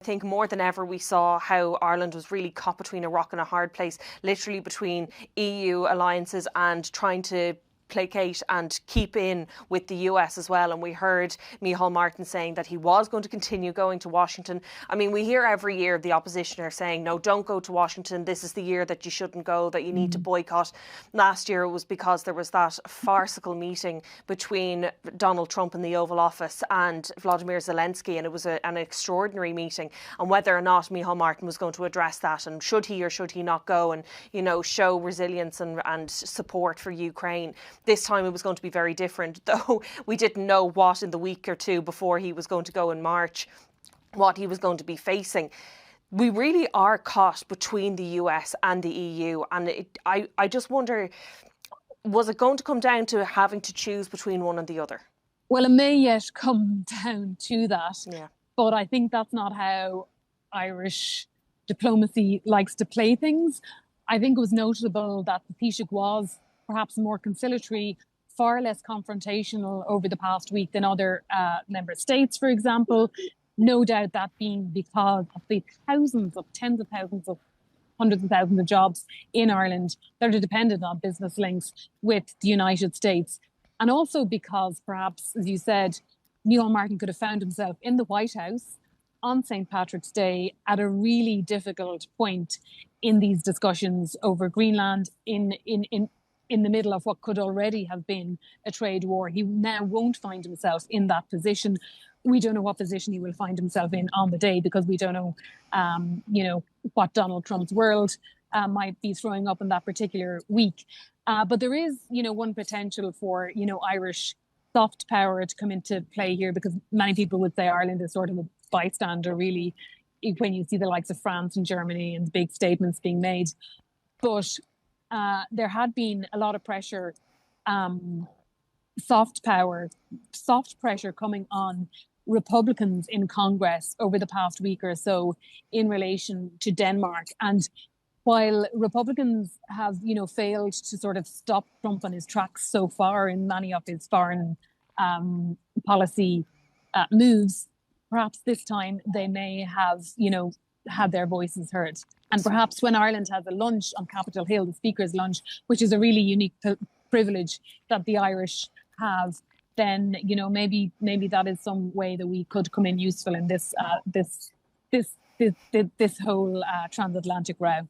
I think more than ever we saw how Ireland was really caught between a rock and a hard place, literally between EU alliances and trying to placate and keep in with the US as well. And we heard Micheál Martin saying that he was going to continue going to Washington. I mean, we hear every year the opposition are saying, no, don't go to Washington. This is the year that you shouldn't go, that you need to boycott. Last year it was because there was that farcical meeting between Donald Trump in the Oval Office and Vladimir Zelensky, and it was an extraordinary meeting. And whether or not Micheál Martin was going to address that, and should he or should he not go and, you know, show resilience and support for Ukraine. This time it was going to be very different, though we didn't know what in the week or two before he was going to go in March, what he was going to be facing. We really are caught between the US and the EU. And I just wonder, was it going to come down to having to choose between one and the other? Well, it may yet come down to that. Yeah. But I think that's not how Irish diplomacy likes to play things. I think it was notable that the Taoiseach was perhaps more conciliatory, far less confrontational over the past week than other member states, for example. No doubt that being because of the thousands of tens of thousands of hundreds of thousands of jobs in Ireland that are dependent on business links with the United States. And also because perhaps, as you said, Micheál Martin could have found himself in the White House on St. Patrick's Day at a really difficult point in these discussions over Greenland, in the middle of what could already have been a trade war. He now won't find himself in that position. We don't know what position he will find himself in on the day, because we don't know, what Donald Trump's world might be throwing up in that particular week. But there is, one potential for, Irish soft power to come into play here, because many people would say Ireland is sort of a bystander, really, when you see the likes of France and Germany and big statements being made. But there had been a lot of pressure, soft pressure coming on Republicans in Congress over the past week or so in relation to Denmark. And while Republicans have, failed to sort of stop Trump on his tracks so far in many of his foreign policy moves, perhaps this time they may have, had their voices heard. And perhaps when Ireland has a lunch on Capitol Hill, the Speaker's lunch, which is a really unique privilege that the Irish have, then maybe that is some way that we could come in useful in this whole transatlantic row.